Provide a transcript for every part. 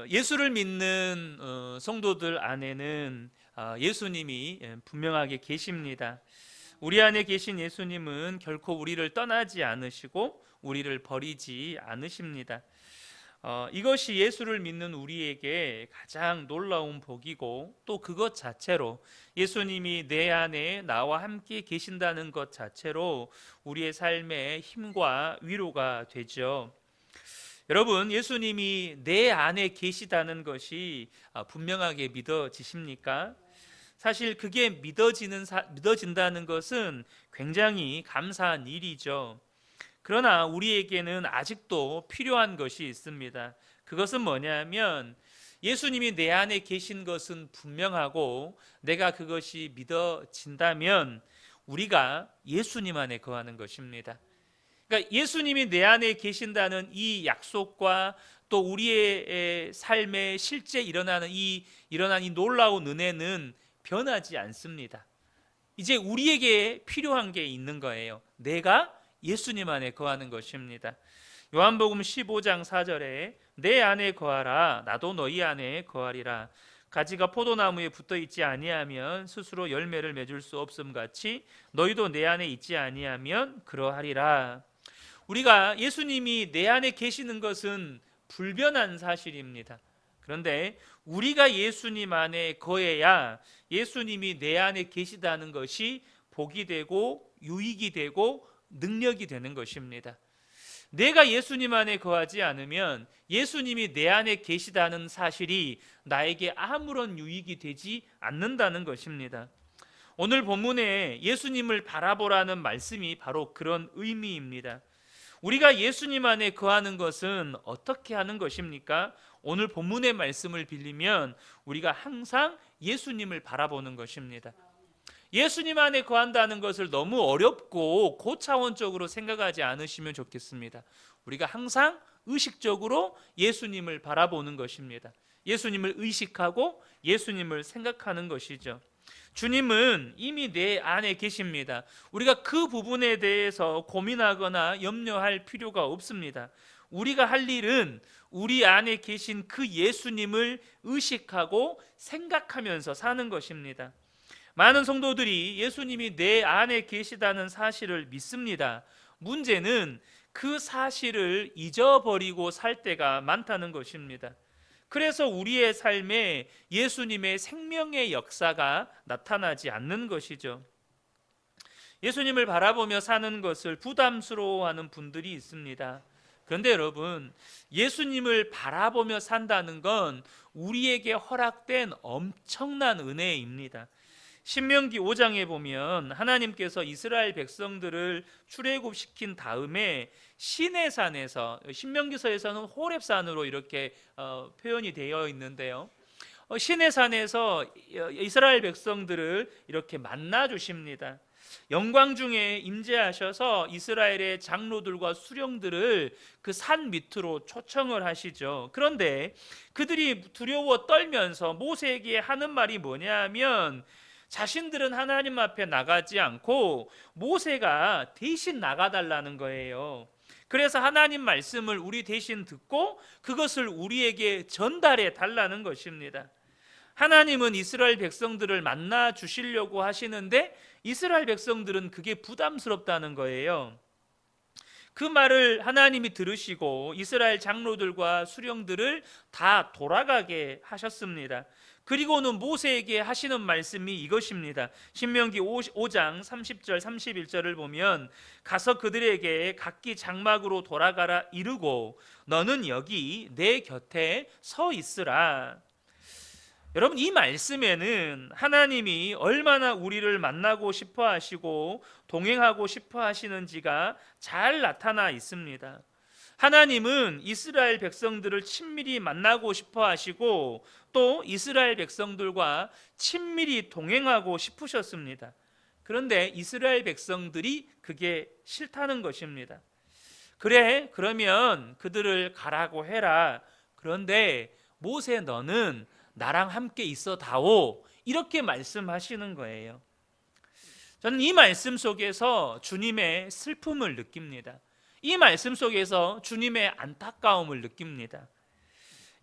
예수를 믿는 성도들 안에는 예수님이 분명하게 계십니다. 우리 안에 계신 예수님은 결코 우리를 떠나지 않으시고 우리를 버리지 않으십니다. 이것이 예수를 믿는 우리에게 가장 놀라운 복이고, 또 그것 자체로 예수님이 내 안에 나와 함께 계신다는 것 자체로 우리의 삶에 힘과 위로가 되죠. 여러분, 예수님이 내 안에 계시다는 것이 분명하게 믿어지십니까? 사실 그게 믿어진다는 것은 굉장히 감사한 일이죠. 그러나 우리에게는 아직도 필요한 것이 있습니다. 그것은 뭐냐면, 예수님이 내 안에 계신 것은 분명하고 내가 그것이 믿어진다면 우리가 예수님 안에 거하는 것입니다. 그러니까 예수님이 내 안에 계신다는 이 약속과 또 우리의 삶에 실제 일어난 이 놀라운 은혜는 변하지 않습니다. 이제 우리에게 필요한 게 있는 거예요. 내가 예수님 안에 거하는 것입니다. 요한복음 15장 4절에 내 안에 거하라, 나도 너희 안에 거하리라. 가지가 포도나무에 붙어 있지 아니하면 스스로 열매를 맺을 수 없음 같이 너희도 내 안에 있지 아니하면 그러하리라. 우리가 예수님이 내 안에 계시는 것은 불변한 사실입니다. 그런데 우리가 예수님 안에 거해야 예수님이 내 안에 계시다는 것이 복이 되고 유익이 되고 능력이 되는 것입니다. 내가 예수님 안에 거하지 않으면 예수님이 내 안에 계시다는 사실이 나에게 아무런 유익이 되지 않는다는 것입니다. 오늘 본문에 예수님을 바라보라는 말씀이 바로 그런 의미입니다. 우리가 예수님 안에 거하는 것은 어떻게 하는 것입니까? 오늘 본문의 말씀을 빌리면 우리가 항상 예수님을 바라보는 것입니다. 예수님 안에 거한다는 것을 너무 어렵고 고차원적으로 생각하지 않으시면 좋겠습니다. 우리가 항상 의식적으로 예수님을 바라보는 것입니다. 예수님을 의식하고 예수님을 생각하는 것이죠. 주님은 이미 내 안에 계십니다. 우리가 그 부분에 대해서 고민하거나 염려할 필요가 없습니다. 우리가 할 일은 우리 안에 계신 그 예수님을 의식하고 생각하면서 사는 것입니다. 많은 성도들이 예수님이 내 안에 계시다는 사실을 믿습니다. 문제는 그 사실을 잊어버리고 살 때가 많다는 것입니다. 그래서 우리의 삶에 예수님의 생명의 역사가 나타나지 않는 것이죠. 예수님을 바라보며 사는 것을 부담스러워하는 분들이 있습니다. 그런데 여러분, 예수님을 바라보며 산다는 건 우리에게 허락된 엄청난 은혜입니다. 신명기 5장에 보면 하나님께서 이스라엘 백성들을 출애굽시킨 다음에 시내산에서, 신명기서에서는 호렙산으로 이렇게 표현이 되어 있는데요, 시내산에서 이스라엘 백성들을 이렇게 만나 주십니다. 영광 중에 임재하셔서 이스라엘의 장로들과 수령들을 그 산 밑으로 초청을 하시죠. 그런데 그들이 두려워 떨면서 모세에게 하는 말이 뭐냐 하면, 자신들은 하나님 앞에 나가지 않고 모세가 대신 나가달라는 거예요. 그래서 하나님 말씀을 우리 대신 듣고 그것을 우리에게 전달해 달라는 것입니다. 하나님은 이스라엘 백성들을 만나 주시려고 하시는데 이스라엘 백성들은 그게 부담스럽다는 거예요. 그 말을 하나님이 들으시고 이스라엘 장로들과 수령들을 다 돌아가게 하셨습니다. 그리고는 모세에게 하시는 말씀이 이것입니다. 신명기 5장 30절 31절을 보면, 가서 그들에게 각기 장막으로 돌아가라 이르고 너는 여기 내 곁에 서 있으라. 여러분, 이 말씀에는 하나님이 얼마나 우리를 만나고 싶어 하시고 동행하고 싶어 하시는지가 잘 나타나 있습니다. 하나님은 이스라엘 백성들을 친밀히 만나고 싶어 하시고 또 이스라엘 백성들과 친밀히 동행하고 싶으셨습니다. 그런데 이스라엘 백성들이 그게 싫다는 것입니다. 그래, 그러면 그들을 가라고 해라. 그런데 모세, 너는 나랑 함께 있어 다오, 이렇게 말씀하시는 거예요. 저는 이 말씀 속에서 주님의 슬픔을 느낍니다. 이 말씀 속에서 주님의 안타까움을 느낍니다.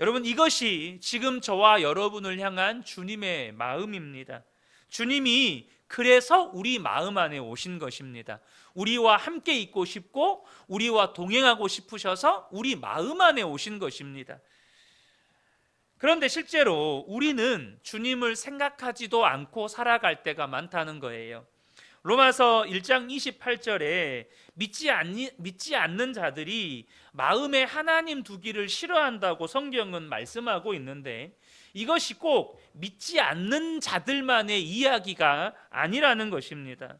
여러분, 이것이 지금 저와 여러분을 향한 주님의 마음입니다. 주님이 그래서 우리 마음 안에 오신 것입니다. 우리와 함께 있고 싶고 우리와 동행하고 싶으셔서 우리 마음 안에 오신 것입니다. 그런데 실제로 우리는 주님을 생각하지도 않고 살아갈 때가 많다는 거예요. 로마서 1장 28절에 믿지 않는 자들이 마음에 하나님 두기를 싫어한다고 성경은 말씀하고 있는데, 이것이 꼭 믿지 않는 자들만의 이야기가 아니라는 것입니다.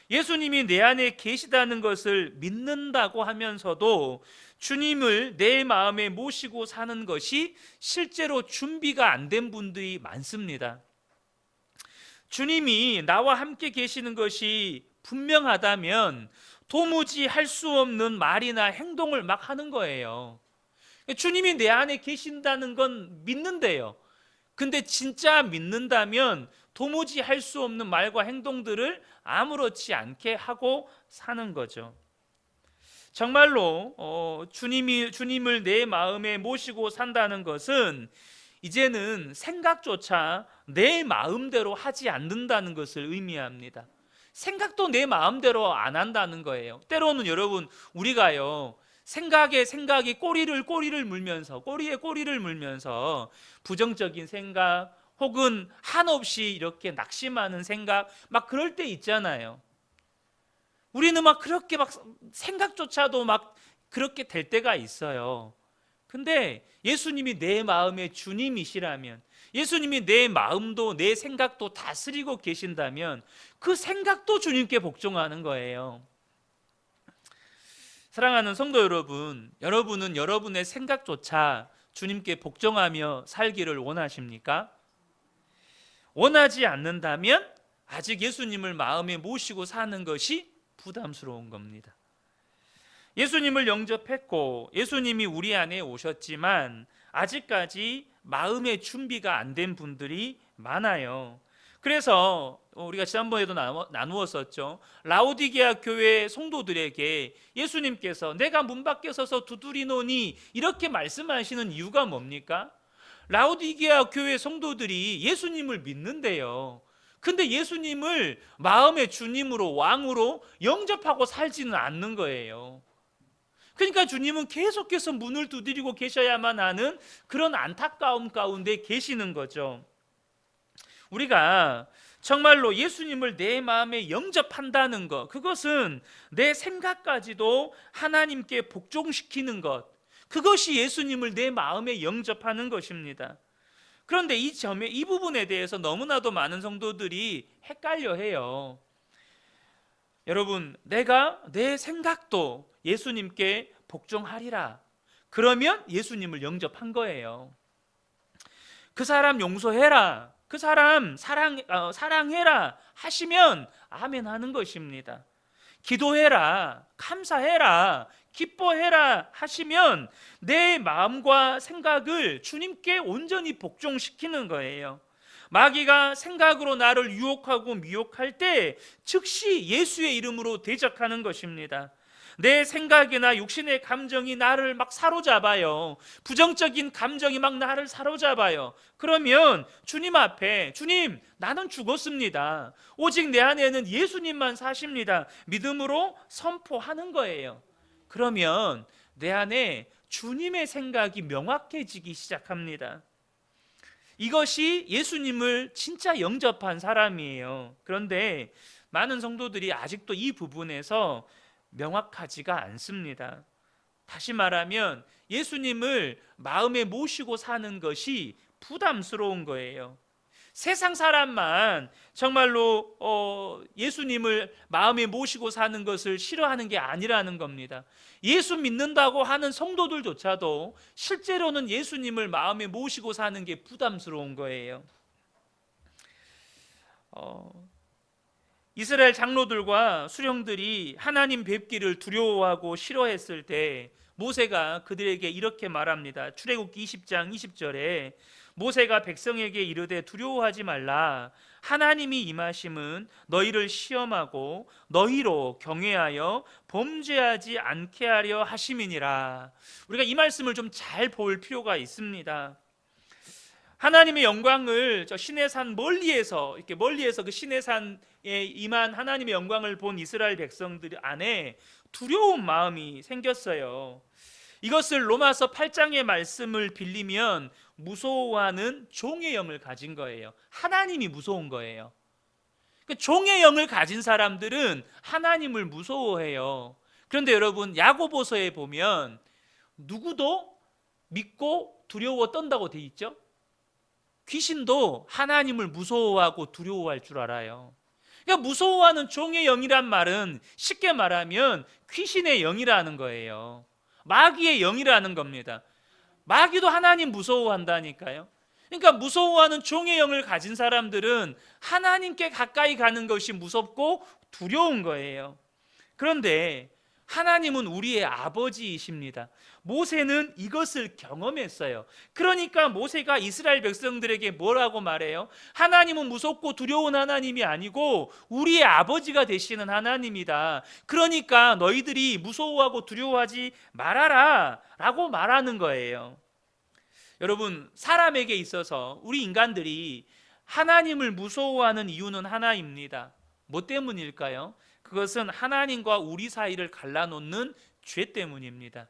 예수님이 내 안에 계시다는 것을 믿는다고 하면서도 주님을 내 마음에 모시고 사는 것이 실제로 준비가 안 된 분들이 많습니다. 주님이 나와 함께 계시는 것이 분명하다면 도무지 할 수 없는 말이나 행동을 막 하는 거예요. 주님이 내 안에 계신다는 건 믿는데요. 근데 진짜 믿는다면 도무지 할 수 없는 말과 행동들을 아무렇지 않게 하고 사는 거죠. 정말로 주님을 내 마음에 모시고 산다는 것은 이제는 생각조차 내 마음대로 하지 않는다는 것을 의미합니다. 생각도 내 마음대로 안 한다는 거예요. 때로는 여러분, 우리가요, 생각이 꼬리에 꼬리를 물면서 부정적인 생각 혹은 한없이 이렇게 낙심하는 생각 막 그럴 때 있잖아요. 우리는 막 그렇게 막 생각조차도 막 그렇게 될 때가 있어요. 근데 예수님이 내 마음의 주님이시라면, 예수님이 내 마음도 내 생각도 다스리고 계신다면 그 생각도 주님께 복종하는 거예요. 사랑하는 성도 여러분, 여러분은 여러분의 생각조차 주님께 복종하며 살기를 원하십니까? 원하지 않는다면 아직 예수님을 마음에 모시고 사는 것이 부담스러운 겁니다. 예수님을 영접했고 예수님이 우리 안에 오셨지만 아직까지 마음의 준비가 안 된 분들이 많아요. 그래서 우리가 지난번에도 나누었었죠. 라오디게아 교회 성도들에게 예수님께서 내가 문 밖에 서서 두드리노니 이렇게 말씀하시는 이유가 뭡니까? 라오디게아 교회 성도들이 예수님을 믿는데요. 근데 예수님을 마음의 주님으로 왕으로 영접하고 살지는 않는 거예요. 그러니까 주님은 계속해서 문을 두드리고 계셔야만 하는 그런 안타까움 가운데 계시는 거죠. 우리가 정말로 예수님을 내 마음에 영접한다는 것, 그것은 내 생각까지도 하나님께 복종시키는 것, 그것이 예수님을 내 마음에 영접하는 것입니다. 그런데 이 부분에 대해서 너무나도 많은 성도들이 헷갈려 해요. 여러분, 내가 내 생각도 예수님께 복종하리라, 그러면 예수님을 영접한 거예요. 그 사람 용서해라, 그 사람 사랑해라 하시면 아멘 하는 것입니다. 기도해라, 감사해라, 기뻐해라 하시면 내 마음과 생각을 주님께 온전히 복종시키는 거예요. 마귀가 생각으로 나를 유혹하고 미혹할 때 즉시 예수의 이름으로 대적하는 것입니다. 내 생각이나 육신의 감정이 나를 막 사로잡아요. 부정적인 감정이 막 나를 사로잡아요. 그러면 주님 앞에, 주님, 나는 죽었습니다. 오직 내 안에는 예수님만 사십니다. 믿음으로 선포하는 거예요. 그러면 내 안에 주님의 생각이 명확해지기 시작합니다. 이것이 예수님을 진짜 영접한 사람이에요. 그런데 많은 성도들이 아직도 이 부분에서 명확하지가 않습니다. 다시 말하면 예수님을 마음에 모시고 사는 것이 부담스러운 거예요. 세상 사람만 정말로 예수님을 마음에 모시고 사는 것을 싫어하는 게 아니라는 겁니다. 예수 믿는다고 하는 성도들조차도 실제로는 예수님을 마음에 모시고 사는 게 부담스러운 거예요. 이스라엘 장로들과 수령들이 하나님 뵙기를 두려워하고 싫어했을 때 모세가 그들에게 이렇게 말합니다. 출애굽기 20장 20절에 모세가 백성에게 이르되 두려워하지 말라. 하나님이 임하심은 너희를 시험하고 너희로 경외하여 범죄하지 않게 하려 하심이니라. 우리가 이 말씀을 좀 잘 볼 필요가 있습니다. 하나님의 영광을 저 시내산 멀리에서 그 시내산에 임한 하나님의 영광을 본 이스라엘 백성들 안에 두려운 마음이 생겼어요. 이것을 로마서 8장의 말씀을 빌리면 무서워하는 종의 영을 가진 거예요. 하나님이 무서운 거예요. 종의 영을 가진 사람들은 하나님을 무서워해요. 그런데 여러분, 야고보서에 보면 누구도 믿고 두려워 떤다고 돼 있죠. 귀신도 하나님을 무서워하고 두려워할 줄 알아요. 그러니까 무서워하는 종의 영이란 말은 쉽게 말하면 귀신의 영이라는 거예요. 마귀의 영이라는 겁니다. 마귀도 하나님 무서워한다니까요. 그러니까 무서워하는 종의 영을 가진 사람들은 하나님께 가까이 가는 것이 무섭고 두려운 거예요. 그런데 하나님은 우리의 아버지이십니다. 모세는 이것을 경험했어요. 그러니까 모세가 이스라엘 백성들에게 뭐라고 말해요? 하나님은 무섭고 두려운 하나님이 아니고 우리의 아버지가 되시는 하나님이다. 그러니까 너희들이 무서워하고 두려워하지 말아라 라고 말하는 거예요. 여러분, 사람에게 있어서 우리 인간들이 하나님을 무서워하는 이유는 하나입니다. 뭐 때문일까요? 그것은 하나님과 우리 사이를 갈라놓는 죄 때문입니다.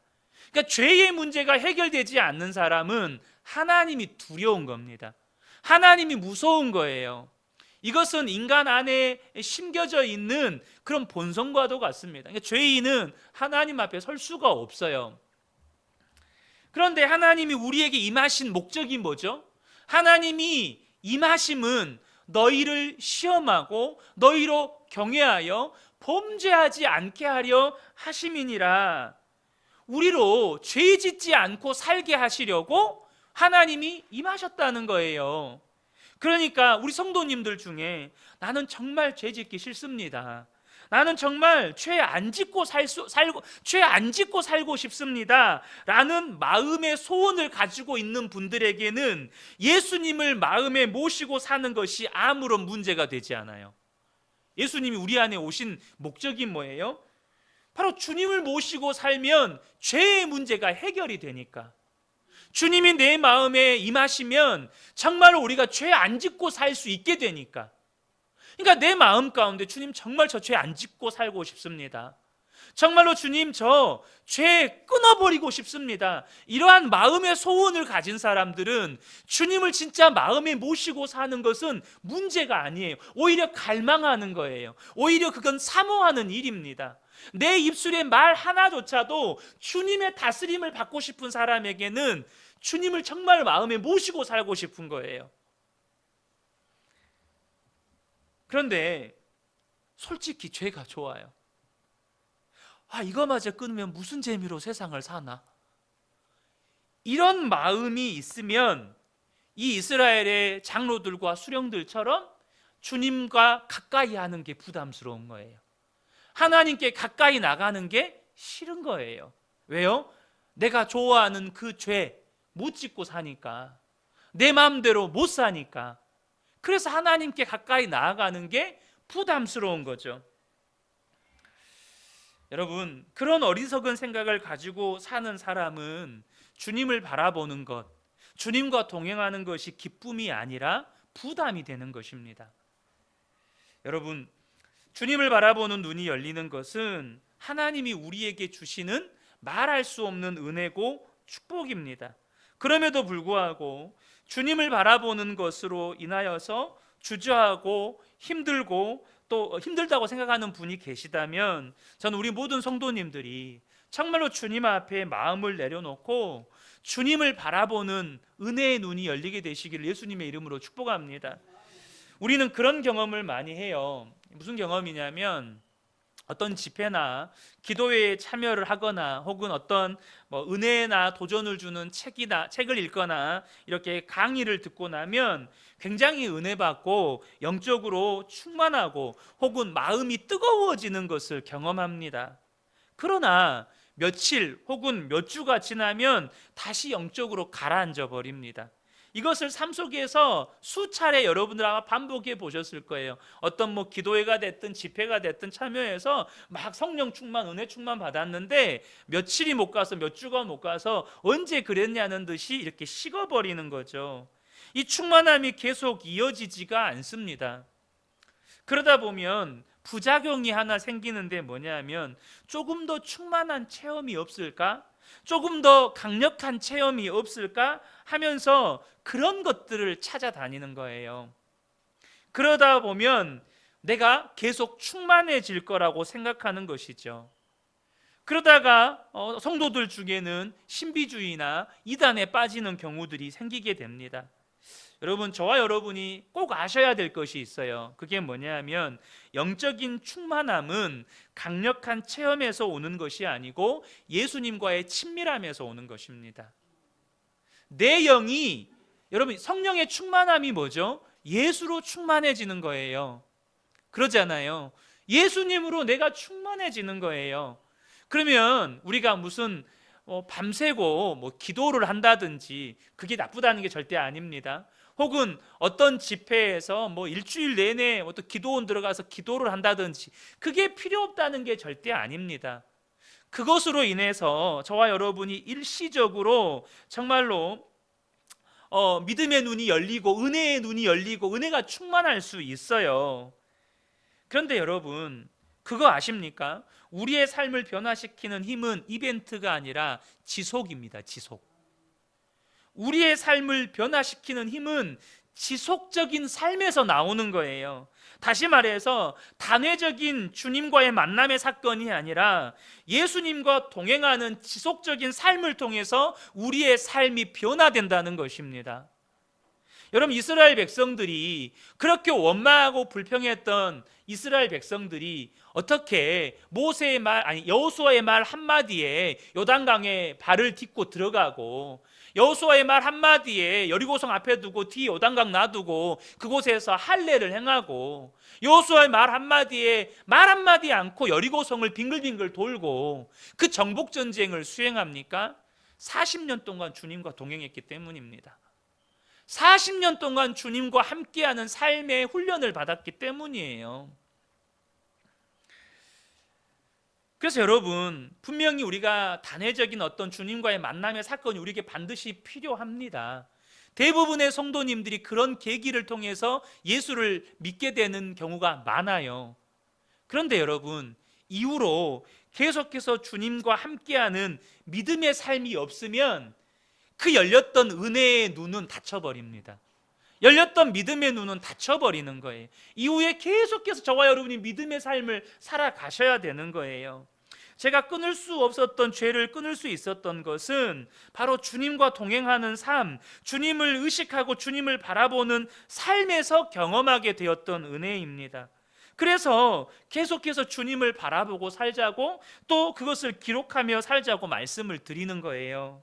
그러니까 죄의 문제가 해결되지 않는 사람은 하나님이 두려운 겁니다. 하나님이 무서운 거예요. 이것은 인간 안에 심겨져 있는 그런 본성과도 같습니다. 그러니까 죄인은 하나님 앞에 설 수가 없어요. 그런데 하나님이 우리에게 임하신 목적이 뭐죠? 하나님이 임하심은 너희를 시험하고 너희로 경외하여 범죄하지 않게 하려 하심이니라. 우리로 죄 짓지 않고 살게 하시려고 하나님이 임하셨다는 거예요. 그러니까 우리 성도님들 중에 나는 정말 죄 짓기 싫습니다. 나는 정말 죄 안 짓고 살고 싶습니다 라는 마음의 소원을 가지고 있는 분들에게는 예수님을 마음에 모시고 사는 것이 아무런 문제가 되지 않아요. 예수님이 우리 안에 오신 목적이 뭐예요? 바로 주님을 모시고 살면 죄의 문제가 해결이 되니까. 주님이 내 마음에 임하시면 정말로 우리가 죄 안 짓고 살 수 있게 되니까. 그러니까 내 마음 가운데 주님, 정말 저 죄 안 짓고 살고 싶습니다. 정말로 주님, 저 죄 끊어버리고 싶습니다. 이러한 마음의 소원을 가진 사람들은 주님을 진짜 마음에 모시고 사는 것은 문제가 아니에요. 오히려 갈망하는 거예요. 오히려 그건 사모하는 일입니다. 내 입술의 말 하나조차도 주님의 다스림을 받고 싶은 사람에게는 주님을 정말 마음에 모시고 살고 싶은 거예요. 그런데 솔직히 죄가 좋아요. 이거마저 끊으면 무슨 재미로 세상을 사나? 이런 마음이 있으면 이 이스라엘의 장로들과 수령들처럼 주님과 가까이 하는 게 부담스러운 거예요. 하나님께 가까이 나가는 게 싫은 거예요. 왜요? 내가 좋아하는 그 죄 못 짓고 사니까, 내 마음대로 못 사니까. 그래서 하나님께 가까이 나아가는 게 부담스러운 거죠. 여러분, 그런 어리석은 생각을 가지고 사는 사람은 주님을 바라보는 것, 주님과 동행하는 것이 기쁨이 아니라 부담이 되는 것입니다. 여러분, 주님을 바라보는 눈이 열리는 것은 하나님이 우리에게 주시는 말할 수 없는 은혜고 축복입니다. 그럼에도 불구하고 주님을 바라보는 것으로 인하여서 주저하고 힘들고 또 힘들다고 생각하는 분이 계시다면, 저는 우리 모든 성도님들이 정말로 주님 앞에 마음을 내려놓고 주님을 바라보는 은혜의 눈이 열리게 되시기를 예수님의 이름으로 축복합니다. 우리는 그런 경험을 많이 해요. 무슨 경험이냐면, 어떤 집회나 기도회에 참여를 하거나 혹은 어떤 은혜나 도전을 주는 책을 읽거나 이렇게 강의를 듣고 나면 굉장히 은혜 받고 영적으로 충만하고 혹은 마음이 뜨거워지는 것을 경험합니다. 그러나 며칠 혹은 몇 주가 지나면 다시 영적으로 가라앉아 버립니다. 이것을 삶 속에서 수차례 여러분들 아마 반복해 보셨을 거예요. 어떤 기도회가 됐든 집회가 됐든 참여해서 막 성령 충만, 은혜 충만 받았는데 며칠이 못 가서 몇 주가 못 가서 언제 그랬냐는 듯이 이렇게 식어버리는 거죠. 이 충만함이 계속 이어지지가 않습니다. 그러다 보면 부작용이 하나 생기는데 뭐냐면 조금 더 충만한 체험이 없을까? 조금 더 강력한 체험이 없을까? 하면서 그런 것들을 찾아다니는 거예요. 그러다 보면 내가 계속 충만해질 거라고 생각하는 것이죠. 그러다가 성도들 중에는 신비주의나 이단에 빠지는 경우들이 생기게 됩니다. 여러분, 저와 여러분이 꼭 아셔야 될 것이 있어요. 그게 뭐냐면 영적인 충만함은 강력한 체험에서 오는 것이 아니고 예수님과의 친밀함에서 오는 것입니다. 내 영이, 여러분, 성령의 충만함이 뭐죠? 예수로 충만해지는 거예요. 그러잖아요. 예수님으로 내가 충만해지는 거예요. 그러면 우리가 무슨 밤새고 기도를 한다든지 그게 나쁘다는 게 절대 아닙니다. 혹은 어떤 집회에서 일주일 내내 또 기도원 들어가서 기도를 한다든지 그게 필요 없다는 게 절대 아닙니다. 그것으로 인해서 저와 여러분이 일시적으로 정말로 믿음의 눈이 열리고 은혜의 눈이 열리고 은혜가 충만할 수 있어요. 그런데 여러분, 그거 아십니까? 우리의 삶을 변화시키는 힘은 이벤트가 아니라 지속입니다. 지속. 우리의 삶을 변화시키는 힘은 지속적인 삶에서 나오는 거예요. 다시 말해서 단회적인 주님과의 만남의 사건이 아니라 예수님과 동행하는 지속적인 삶을 통해서 우리의 삶이 변화된다는 것입니다. 여러분, 이스라엘 백성들이 그렇게 원망하고 불평했던 이스라엘 백성들이 어떻게 여호수아의 말 한마디에 요단강에 발을 딛고 들어가고 여호수아의 말 한마디에 여리고성 앞에 두고 뒤 요단강 놔두고 그곳에서 할례를 행하고 여호수아의 말 한마디에 말 한마디 않고 여리고성을 빙글빙글 돌고 그 정복 전쟁을 수행합니까? 40년 동안 주님과 동행했기 때문입니다. 40년 동안 주님과 함께하는 삶의 훈련을 받았기 때문이에요. 그래서 여러분, 분명히 우리가 단회적인 어떤 주님과의 만남의 사건이 우리에게 반드시 필요합니다. 대부분의 성도님들이 그런 계기를 통해서 예수를 믿게 되는 경우가 많아요. 그런데 여러분, 이후로 계속해서 주님과 함께하는 믿음의 삶이 없으면 그 열렸던 은혜의 눈은 닫혀버립니다. 열렸던 믿음의 눈은 닫혀버리는 거예요. 이후에 계속해서 저와 여러분이 믿음의 삶을 살아가셔야 되는 거예요. 제가 끊을 수 없었던 죄를 끊을 수 있었던 것은 바로 주님과 동행하는 삶, 주님을 의식하고 주님을 바라보는 삶에서 경험하게 되었던 은혜입니다. 그래서 계속해서 주님을 바라보고 살자고 또 그것을 기록하며 살자고 말씀을 드리는 거예요.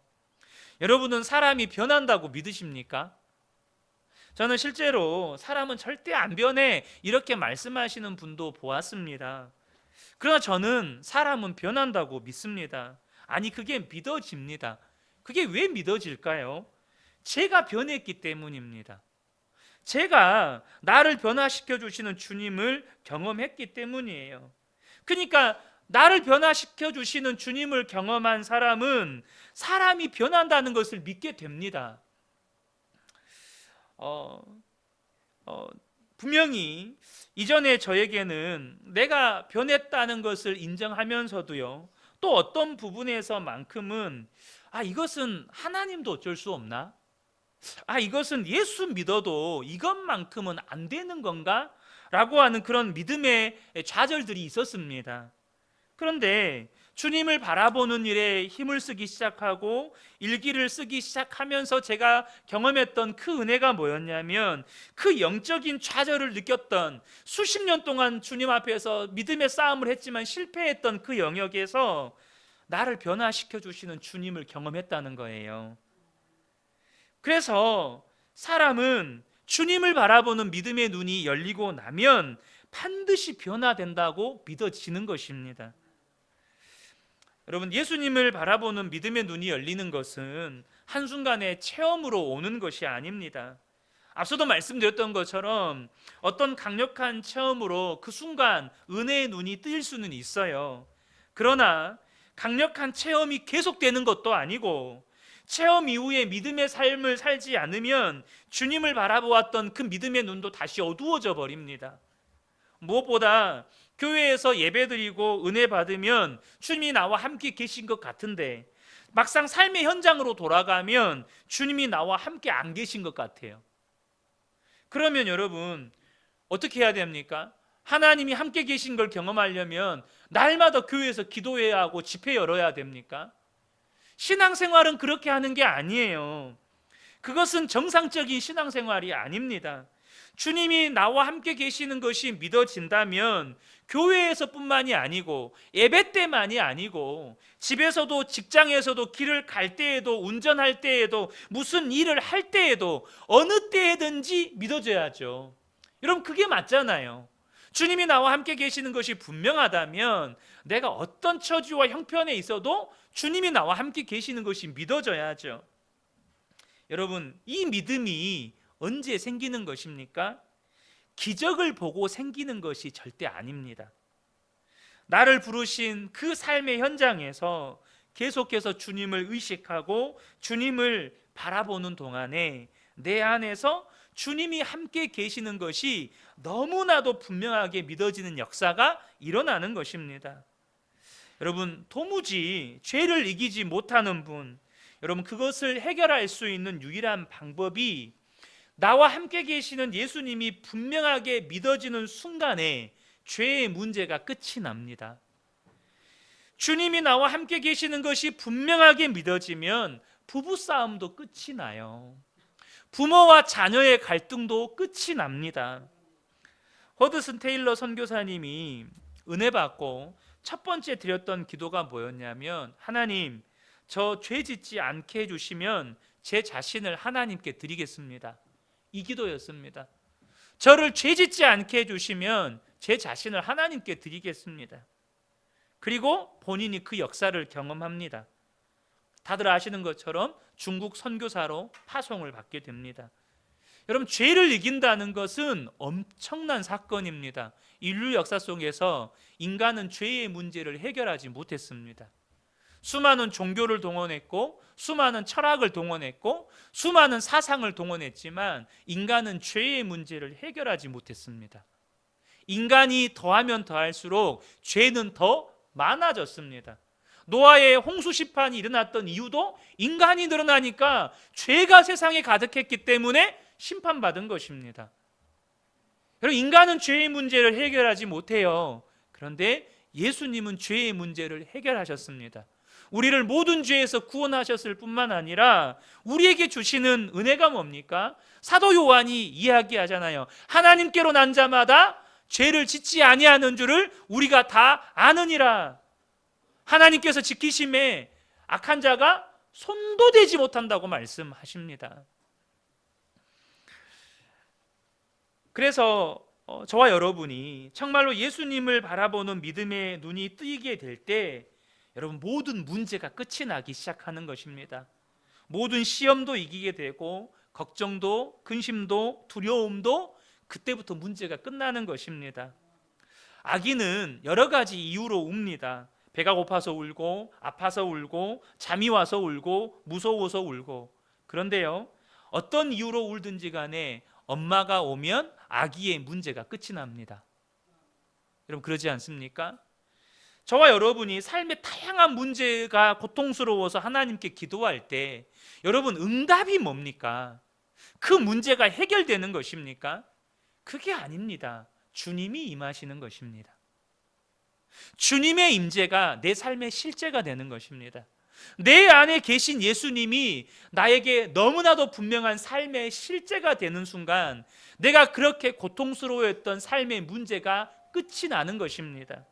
여러분은 사람이 변한다고 믿으십니까? 저는 실제로 사람은 절대 안 변해 이렇게 말씀하시는 분도 보았습니다. 그러나 저는 사람은 변한다고 믿습니다. 아니, 그게 믿어집니다. 그게 왜 믿어질까요? 제가 변했기 때문입니다. 제가 나를 변화시켜 주시는 주님을 경험했기 때문이에요. 그러니까 나를 변화시켜 주시는 주님을 경험한 사람은 사람이 변한다는 것을 믿게 됩니다. 분명히 이전에 저에게는 내가 변했다는 것을 인정하면서도요, 또 어떤 부분에서만큼은 이것은 하나님도 어쩔 수 없나? 이것은 예수 믿어도 이것만큼은 안 되는 건가? 라고 하는 그런 믿음의 좌절들이 있었습니다. 그런데 주님을 바라보는 일에 힘을 쓰기 시작하고 일기를 쓰기 시작하면서 제가 경험했던 그 은혜가 뭐였냐면, 그 영적인 좌절을 느꼈던, 수십 년 동안 주님 앞에서 믿음의 싸움을 했지만 실패했던 그 영역에서 나를 변화시켜 주시는 주님을 경험했다는 거예요. 그래서 사람은 주님을 바라보는 믿음의 눈이 열리고 나면 반드시 변화된다고 믿어지는 것입니다. 여러분, 예수님을 바라보는 믿음의 눈이 열리는 것은 한순간의 체험으로 오는 것이 아닙니다. 앞서도 말씀드렸던 것처럼 어떤 강력한 체험으로 그 순간 은혜의 눈이 뜨일 수는 있어요. 그러나 강력한 체험이 계속되는 것도 아니고, 체험 이후에 믿음의 삶을 살지 않으면 주님을 바라보았던 그 믿음의 눈도 다시 어두워져 버립니다. 무엇보다 교회에서 예배드리고 은혜 받으면 주님이 나와 함께 계신 것 같은데, 막상 삶의 현장으로 돌아가면 주님이 나와 함께 안 계신 것 같아요. 그러면 여러분, 어떻게 해야 됩니까? 하나님이 함께 계신 걸 경험하려면 날마다 교회에서 기도해야 하고 집회 열어야 됩니까? 신앙생활은 그렇게 하는 게 아니에요. 그것은 정상적인 신앙생활이 아닙니다. 주님이 나와 함께 계시는 것이 믿어진다면 교회에서뿐만이 아니고, 예배 때만이 아니고, 집에서도 직장에서도 길을 갈 때에도, 운전할 때에도, 무슨 일을 할 때에도, 어느 때에든지 믿어져야죠. 여러분, 그게 맞잖아요. 주님이 나와 함께 계시는 것이 분명하다면 내가 어떤 처지와 형편에 있어도 주님이 나와 함께 계시는 것이 믿어져야죠. 여러분, 이 믿음이 언제 생기는 것입니까? 기적을 보고 생기는 것이 절대 아닙니다. 나를 부르신 그 삶의 현장에서 계속해서 주님을 의식하고 주님을 바라보는 동안에 내 안에서 주님이 함께 계시는 것이 너무나도 분명하게 믿어지는 역사가 일어나는 것입니다. 여러분, 도무지 죄를 이기지 못하는 분, 여러분, 그것을 해결할 수 있는 유일한 방법이 나와 함께 계시는 예수님이 분명하게 믿어지는 순간에 죄의 문제가 끝이 납니다. 주님이 나와 함께 계시는 것이 분명하게 믿어지면 부부싸움도 끝이 나요. 부모와 자녀의 갈등도 끝이 납니다. 허드슨 테일러 선교사님이 은혜 받고 첫 번째 드렸던 기도가 뭐였냐면, 하나님, 저 죄 짓지 않게 해주시면 제 자신을 하나님께 드리겠습니다. 이 기도였습니다. 저를 죄 짓지 않게 해주시면 제 자신을 하나님께 드리겠습니다. 그리고 본인이 그 역사를 경험합니다. 다들 아시는 것처럼 중국 선교사로 파송을 받게 됩니다. 여러분, 죄를 이긴다는 것은 엄청난 사건입니다. 인류 역사 속에서 인간은 죄의 문제를 해결하지 못했습니다. 수많은 종교를 동원했고, 수많은 철학을 동원했고, 수많은 사상을 동원했지만 인간은 죄의 문제를 해결하지 못했습니다. 인간이 더하면 더할수록 죄는 더 많아졌습니다. 노아의 홍수 심판이 일어났던 이유도 인간이 늘어나니까 죄가 세상에 가득했기 때문에 심판받은 것입니다. 여러분, 인간은 죄의 문제를 해결하지 못해요. 그런데 예수님은 죄의 문제를 해결하셨습니다. 우리를 모든 죄에서 구원하셨을 뿐만 아니라 우리에게 주시는 은혜가 뭡니까? 사도 요한이 이야기하잖아요. 하나님께로 난 자마다 죄를 짓지 아니하는 줄을 우리가 다 아느니라. 하나님께서 지키심에 악한 자가 손도 대지 못한다고 말씀하십니다. 그래서 저와 여러분이 정말로 예수님을 바라보는 믿음의 눈이 뜨이게 될 때, 여러분, 모든 문제가 끝이 나기 시작하는 것입니다. 모든 시험도 이기게 되고, 걱정도, 근심도, 두려움도 그때부터 문제가 끝나는 것입니다. 아기는 여러 가지 이유로 웁니다. 배가 고파서 울고, 아파서 울고, 잠이 와서 울고, 무서워서 울고. 그런데요, 어떤 이유로 울든지 간에 엄마가 오면 아기의 문제가 끝이 납니다. 여러분, 그러지 않습니까? 저와 여러분이 삶의 다양한 문제가 고통스러워서 하나님께 기도할 때, 여러분, 응답이 뭡니까? 그 문제가 해결되는 것입니까? 그게 아닙니다. 주님이 임하시는 것입니다. 주님의 임재가 내 삶의 실제가 되는 것입니다. 내 안에 계신 예수님이 나에게 너무나도 분명한 삶의 실제가 되는 순간, 내가 그렇게 고통스러워했던 삶의 문제가 끝이 나는 것입니다.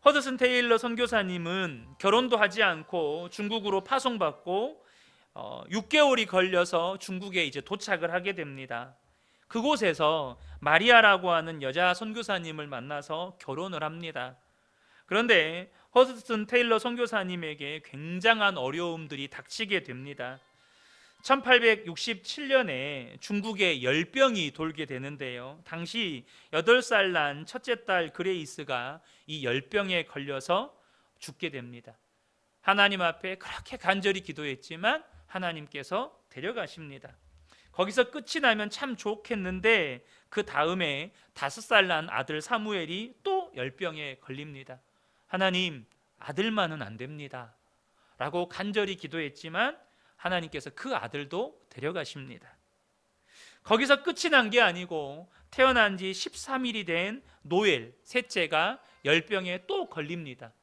허드슨 테일러 선교사님은 결혼도 하지 않고 중국으로 파송받고 6개월이 걸려서 중국에 이제 도착을 하게 됩니다. 그곳에서 마리아라고 하는 여자 선교사님을 만나서 결혼을 합니다. 그런데 허드슨 테일러 선교사님에게 굉장한 어려움들이 닥치게 됩니다. 1867년에 중국에 열병이 돌게 되는데요. 당시 8살 난 첫째 딸 그레이스가 이 열병에 걸려서 죽게 됩니다. 하나님 앞에 그렇게 간절히 기도했지만 하나님께서 데려가십니다. 거기서 끝이 나면 참 좋겠는데 그 다음에 5살 난 아들 사무엘이 또 열병에 걸립니다. 하나님, 아들만은 안 됩니다 라고 간절히 기도했지만 하나님께서 그 아들도 데려가십니다. 거기서 끝이 난 게 아니고 태어난 지 13일이 된 노엘 셋째가 열병에 또 걸립니다.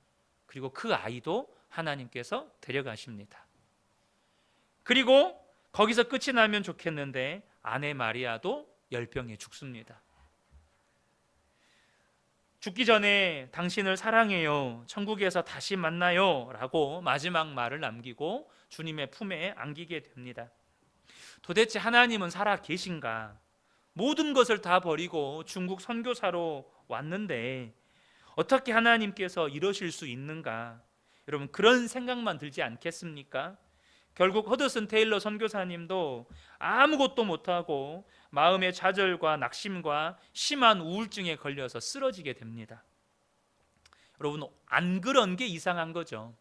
그리고 그 아이도 하나님께서 데려가십니다. 그리고 거기서 끝이 나면 좋겠는데 아내 마리아도 열병에 죽습니다. 죽기 전에 당신을 사랑해요, 천국에서 다시 만나요 라고 마지막 말을 남기고 주님의 품에 안기게 됩니다. 도대체 하나님은 살아 계신가? 모든 것을 다 버리고 중국 선교사로 왔는데 어떻게 하나님께서 이러실 수 있는가? 여러분, 그런 생각만 들지 않겠습니까? 결국 허드슨 테일러 선교사님도 아무것도 못하고 마음의 좌절과 낙심과 심한 우울증에 걸려서 쓰러지게 됩니다. 여러분, 안 그런 게 이상한 거죠.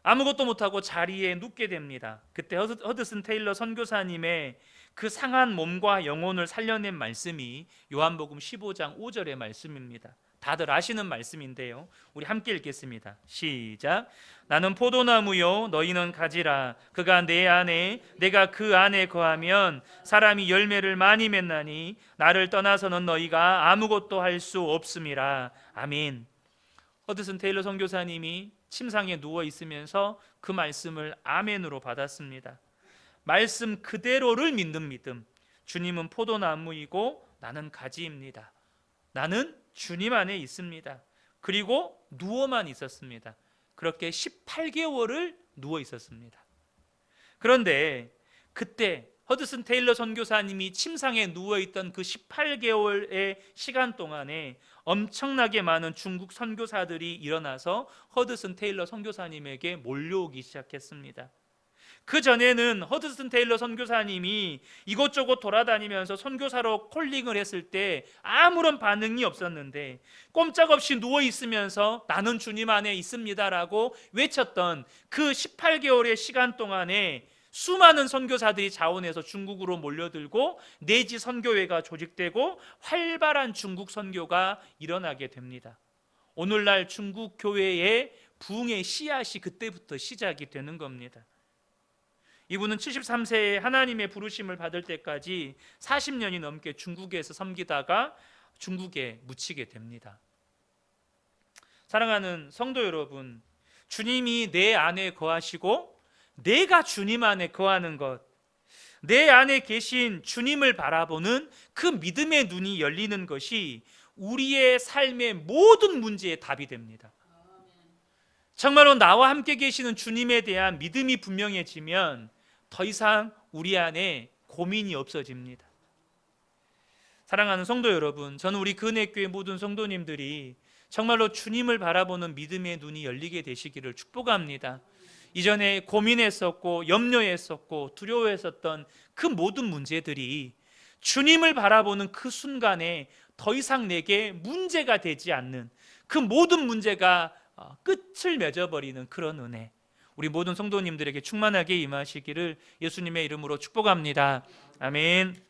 아무것도 못하고 자리에 눕게 됩니다. 그때 허드슨 테일러 선교사님의 그 상한 몸과 영혼을 살려낸 말씀이 요한복음 15장 5절의 말씀입니다. 다들 아시는 말씀인데요, 우리 함께 읽겠습니다. 시작. 나는 포도나무요 너희는 가지라. 그가 내 안에 내가 그 안에 거하면 사람이 열매를 많이 맺나니 나를 떠나서는 너희가 아무것도 할 수 없음이라. 아멘. 허드슨 테일러 선교사님이 침상에 누워 있으면서 그 말씀을 아멘으로 받았습니다. 말씀 그대로를 믿는 믿음. 주님은 포도나무이고 나는 가지입니다. 나는 주님 안에 있습니다. 그리고 누워만 있었습니다. 그렇게 18개월을 누워 있었습니다. 그런데 그때 허드슨 테일러 선교사님이 침상에 누워있던 그 18개월의 시간 동안에 엄청나게 많은 중국 선교사들이 일어나서 허드슨 테일러 선교사님에게 몰려오기 시작했습니다. 그 전에는 허드슨 테일러 선교사님이 이곳저곳 돌아다니면서 선교사로 콜링을 했을 때 아무런 반응이 없었는데 꼼짝없이 누워있으면서 나는 주님 안에 있습니다라고 외쳤던 그 18개월의 시간 동안에 수많은 선교사들이 자원해서 중국으로 몰려들고 내지 선교회가 조직되고 활발한 중국 선교가 일어나게 됩니다. 오늘날 중국 교회의 부흥의 씨앗이 그때부터 시작이 되는 겁니다. 이분은 73세에 하나님의 부르심을 받을 때까지 40년이 넘게 중국에서 섬기다가 중국에 묻히게 됩니다. 사랑하는 성도 여러분, 주님이 내 안에 거하시고 내가 주님 안에 거하는 것, 내 안에 계신 주님을 바라보는 그 믿음의 눈이 열리는 것이 우리의 삶의 모든 문제의 답이 됩니다. 정말로 나와 함께 계시는 주님에 대한 믿음이 분명해지면 더 이상 우리 안에 고민이 없어집니다. 사랑하는 성도 여러분, 저는 우리 근혜교회 모든 성도님들이 정말로 주님을 바라보는 믿음의 눈이 열리게 되시기를 축복합니다. 이전에 고민했었고 염려했었고 두려워했었던 그 모든 문제들이 주님을 바라보는 그 순간에 더 이상 내게 문제가 되지 않는, 그 모든 문제가 끝을 맺어버리는 그런 은혜, 우리 모든 성도님들에게 충만하게 임하시기를 예수님의 이름으로 축복합니다. 아멘.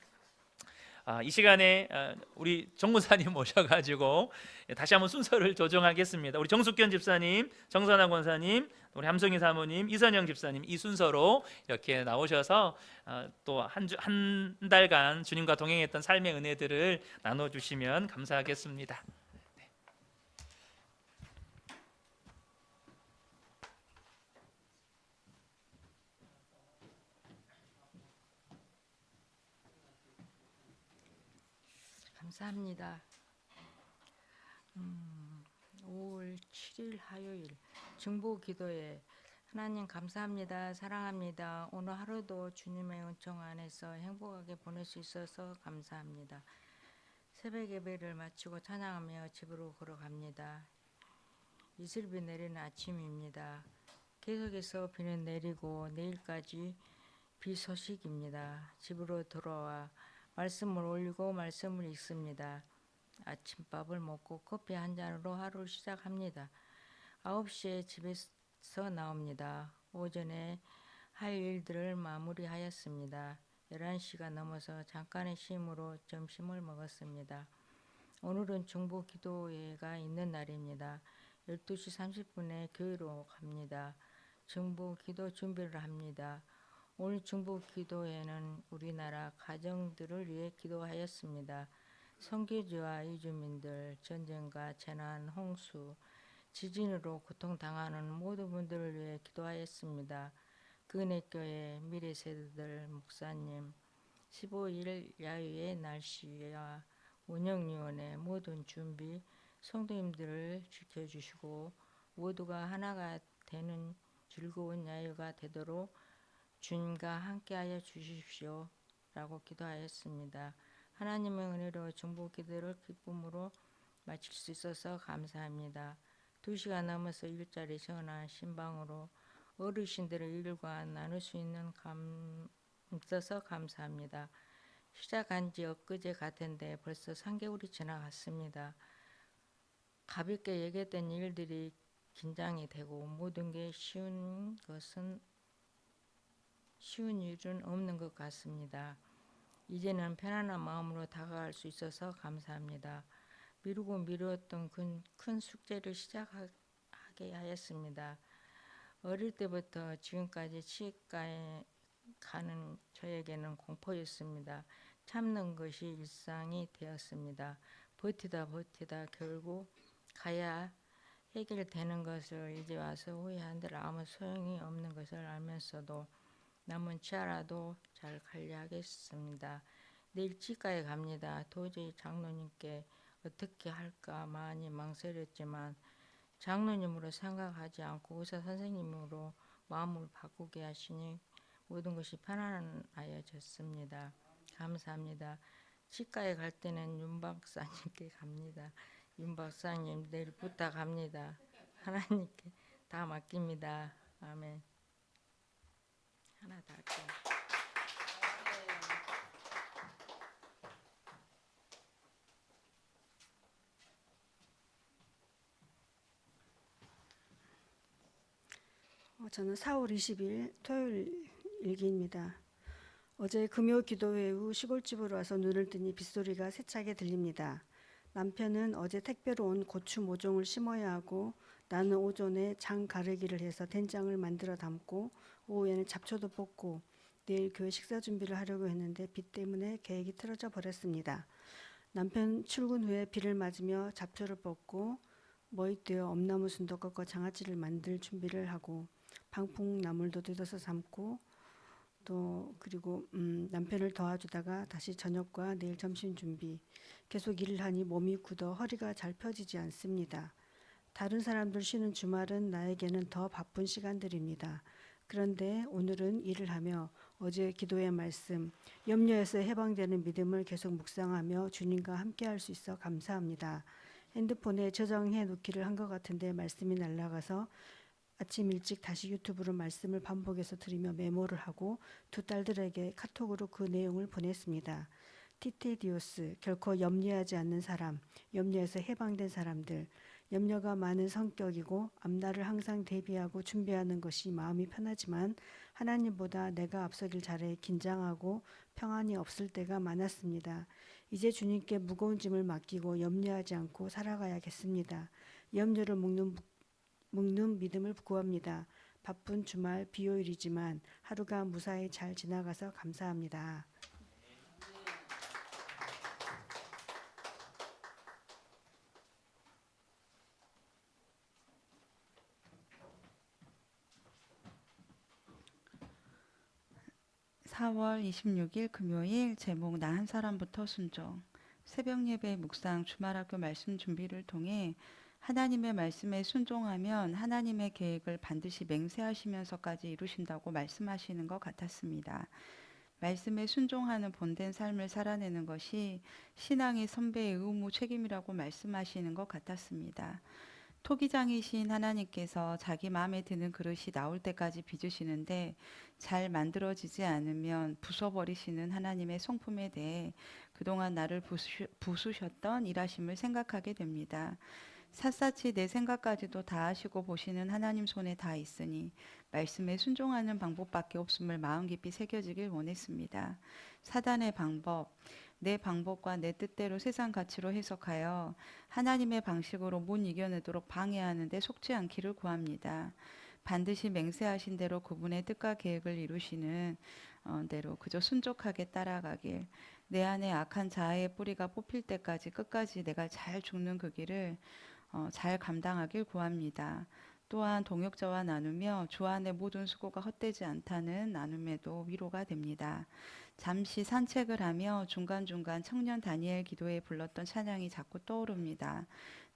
이 시간에 우리 정무사님 모셔가지고 다시 한번 순서를 조정하겠습니다. 우리 정숙견 집사님, 정선아 권사님, 우리 함성희 사모님, 이선영 집사님, 이 순서로 이렇게 나오셔서 또 한 달간 주님과 동행했던 삶의 은혜들을 나눠주시면 감사하겠습니다. 감사합니다. 5월 7일 화요일 중보기도회. 하나님 감사합니다. 사랑합니다. 오늘 하루도 주님의 은총 안에서 행복하게 보낼 수 있어서 감사합니다. 새벽 예배를 마치고 찬양하며 집으로 걸어갑니다. 이슬비 내리는 아침입니다. 계속해서 비는 내리고 내일까지 비 소식입니다. 집으로 돌아와 말씀을 올리고 말씀을 읽습니다. 아침밥을 먹고 커피 한 잔으로 하루를 시작합니다. 9시에 집에서 나옵니다. 오전에 할 일들을 마무리하였습니다. 11시가 넘어서 잠깐의 쉼으로 점심을 먹었습니다. 오늘은 중보 기도회가 있는 날입니다. 12시 30분에 교회로 갑니다. 중보 기도 준비를 합니다. 오늘 중보 기도회는 우리나라 가정들을 위해 기도하였습니다. 선교지와 이주민들, 전쟁과 재난, 홍수, 지진으로 고통당하는 모든 분들을 위해 기도하였습니다. 그은혜교회 미래세대들 목사님, 15일 야유의 날씨와 운영위원회 모든 준비, 성도님들을 지켜주시고 모두가 하나가 되는 즐거운 야유가 되도록 주님과 함께하여 주십시오 라고 기도하였습니다. 하나님의 은혜로 중보 기도를 기쁨으로 마칠 수 있어서 감사합니다. 2시가 넘어서 일자리 전화 신방으로 어르신들의 일과 나눌 수 있는 있어서 감사합니다. 시작한 지 엊그제 같은데 벌써 3개월이 지나갔습니다. 가볍게 얘기했던 일들이 긴장이 되고 모든 게 쉬운 일은 없는 것 같습니다. 이제는 편안한 마음으로 다가갈 수 있어서 감사합니다. 미루고 미루었던 큰 숙제를 시작하게 하였습니다. 어릴 때부터 지금까지 치과에 가는 저에게는 공포였습니다. 참는 것이 일상이 되었습니다. 버티다 결국 가야 해결되는 것을 이제 와서 후회한들 아무 소용이 없는 것을 알면서도 남은 치아라도 잘 관리하겠습니다. 내일 치과에 갑니다. 도저히 장로님께 어떻게 할까 많이 망설였지만 장로님으로 생각하지 않고 의사 선생님으로 마음을 바꾸게 하시니 모든 것이 편안하여졌습니다. 감사합니다. 치과에 갈 때는 윤 박사님께 갑니다. 윤 박사님 내일 부탁합니다. 하나님께 다 맡깁니다. 아멘. 하나 더 할게요. 저는 4월 20일 토요일 일기입니다. 어제 금요 기도회 후 시골집으로 와서 눈을 뜨니 빗소리가 세차게 들립니다. 남편은 어제 택배로 온 고추 모종을 심어야 하고 나는 오전에 장 가르기를 해서 된장을 만들어 담고 오후에는 잡초도 뽑고 내일 교회 식사 준비를 하려고 했는데 비 때문에 계획이 틀어져 버렸습니다. 남편 출근 후에 비를 맞으며 잡초를 뽑고 머위되어 엄나무 순도 꺾어 장아찌를 만들 준비를 하고 방풍나물도 뜯어서 삶고 또 그리고 남편을 도와주다가 다시 저녁과 내일 점심 준비. 계속 일을 하니 몸이 굳어 허리가 잘 펴지지 않습니다. 다른 사람들 쉬는 주말은 나에게는 더 바쁜 시간들입니다. 그런데 오늘은 일을 하며 어제 기도의 말씀, 염려에서 해방되는 믿음을 계속 묵상하며 주님과 함께할 수 있어 감사합니다. 핸드폰에 저장해 놓기를 한 것 같은데 말씀이 날아가서 아침 일찍 다시 유튜브로 말씀을 반복해서 들으며 메모를 하고 두 딸들에게 카톡으로 그 내용을 보냈습니다. 티테디오스, 결코 염려하지 않는 사람, 염려에서 해방된 사람들, 염려가 많은 성격이고 앞날을 항상 대비하고 준비하는 것이 마음이 편하지만 하나님보다 내가 앞서길 잘해 긴장하고 평안이 없을 때가 많았습니다. 이제 주님께 무거운 짐을 맡기고 염려하지 않고 살아가야겠습니다. 염려를 묶는 믿음을 구합니다. 바쁜 주말 비요일이지만 하루가 무사히 잘 지나가서 감사합니다. (4월 26일) 금요일. 제목 나 한 사람부터 순종. 새벽 예배 묵상 주말학교 말씀 준비를 통해 하나님의 말씀에 순종하면 하나님의 계획을 반드시 맹세하시면서까지 이루신다고 말씀하시는 것 같았습니다. 말씀에 순종하는 본된 삶을 살아내는 것이 신앙의 선배의 의무 책임이라고 말씀하시는 것 같았습니다. 토기장이신 하나님께서 자기 마음에 드는 그릇이 나올 때까지 빚으시는데 잘 만들어지지 않으면 부숴버리시는 하나님의 성품에 대해 그동안 나를 부수셨던 일하심을 생각하게 됩니다. 샅샅이 내 생각까지도 다 아시고 보시는 하나님 손에 다 있으니 말씀에 순종하는 방법밖에 없음을 마음 깊이 새겨지길 원했습니다. 사단의 방법, 내 방법과 내 뜻대로 세상 가치로 해석하여 하나님의 방식으로 못 이겨내도록 방해하는 데 속지 않기를 구합니다. 반드시 맹세하신 대로 그분의 뜻과 계획을 이루시는 대로 그저 순종하게 따라가길, 내 안에 악한 자아의 뿌리가 뽑힐 때까지 끝까지 내가 잘 죽는 그 길을 잘 감당하길 구합니다. 또한 동역자와 나누며 주 안의 모든 수고가 헛되지 않다는 나눔에도 위로가 됩니다. 잠시 산책을 하며 중간중간 청년 다니엘 기도에 불렀던 찬양이 자꾸 떠오릅니다.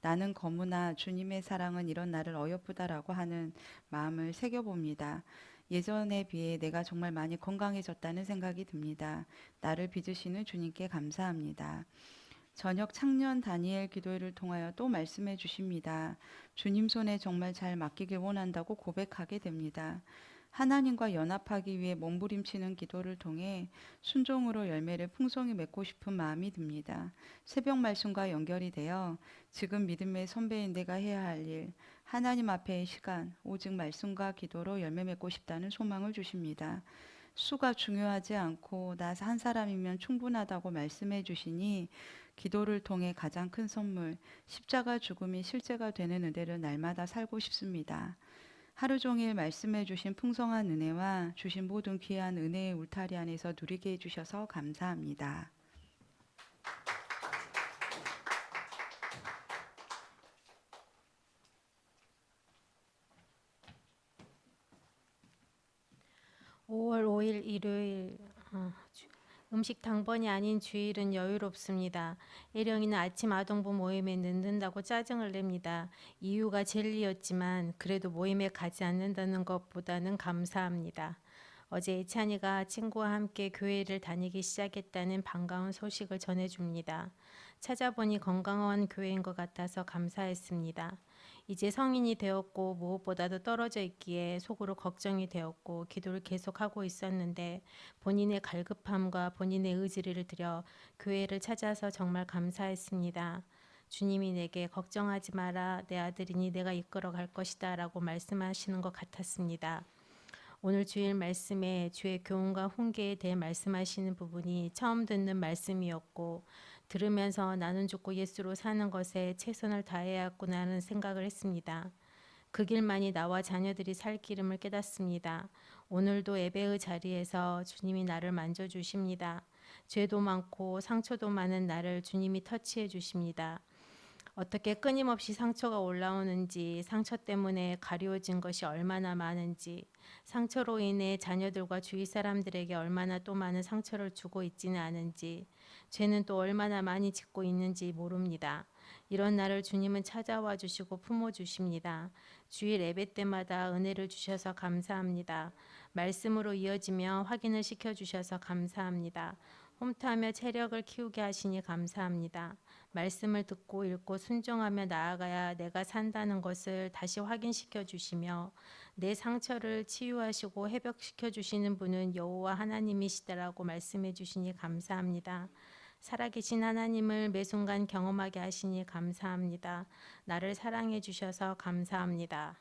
나는 거무나 주님의 사랑은 이런 나를 어여쁘다라고 하는 마음을 새겨봅니다. 예전에 비해 내가 정말 많이 건강해졌다는 생각이 듭니다. 나를 빚으시는 주님께 감사합니다. 저녁 창년 다니엘 기도회를 통하여 또 말씀해 주십니다. 주님 손에 정말 잘 맡기길 원한다고 고백하게 됩니다. 하나님과 연합하기 위해 몸부림치는 기도를 통해 순종으로 열매를 풍성히 맺고 싶은 마음이 듭니다. 새벽 말씀과 연결이 되어 지금 믿음의 선배인 내가 해야 할 일, 하나님 앞에의 시간, 오직 말씀과 기도로 열매 맺고 싶다는 소망을 주십니다. 수가 중요하지 않고 나 한 사람이면 충분하다고 말씀해 주시니 기도를 통해 가장 큰 선물, 십자가 죽음이 실제가 되는 은혜를 날마다 살고 싶습니다. 하루 종일 말씀해 주신 풍성한 은혜와 주신 모든 귀한 은혜의 울타리 안에서 누리게 해주셔서 감사합니다. (5월 5일) 일요일. 음식 당번이 아닌 주일은 여유롭습니다. 애령이는 아침 아동부 모임에 늦는다고 짜증을 냅니다. 이유가 젤리였지만 그래도 모임에 가지 않는다는 것보다는 감사합니다. 어제 예찬이가 친구와 함께 교회를 다니기 시작했다는 반가운 소식을 전해줍니다. 찾아보니 건강한 교회인 것 같아서 감사했습니다. 이제 성인이 되었고 무엇보다도 떨어져 있기에 속으로 걱정이 되었고 기도를 계속하고 있었는데 본인의 갈급함과 본인의 의지를 들여 교회를 찾아서 정말 감사했습니다. 주님이 내게 걱정하지 마라, 내 아들이니 내가 이끌어 갈 것이다 라고 말씀하시는 것 같았습니다. 오늘 주일 말씀에 주의 교훈과 훈계에 대해 말씀하시는 부분이 처음 듣는 말씀이었고 들으면서 나는 죽고 예수로 사는 것에 최선을 다해야겠구나 하는 생각을 했습니다. 그 길만이 나와 자녀들이 살 길임을 깨닫습니다. 오늘도 예배의 자리에서 주님이 나를 만져주십니다. 죄도 많고 상처도 많은 나를 주님이 터치해 주십니다. 어떻게 끊임없이 상처가 올라오는지, 상처 때문에 가려워진 것이 얼마나 많은지, 상처로 인해 자녀들과 주위 사람들에게 얼마나 또 많은 상처를 주고 있지는 않은지, 죄는 또 얼마나 많이 짓고 있는지 모릅니다. 이런 나를 주님은 찾아와 주시고 품어주십니다. 주일 예배 때마다 은혜를 주셔서 감사합니다. 말씀으로 이어지며 확인을 시켜주셔서 감사합니다. 홈트하며 체력을 키우게 하시니 감사합니다. 말씀을 듣고 읽고 순종하며 나아가야 내가 산다는 것을 다시 확인시켜 주시며 내 상처를 치유하시고 회복시켜 주시는 분은 여호와 하나님이시다라고 말씀해 주시니 감사합니다. 살아계신 하나님을 매 순간 경험하게 하시니 감사합니다. 나를 사랑해 주셔서 감사합니다.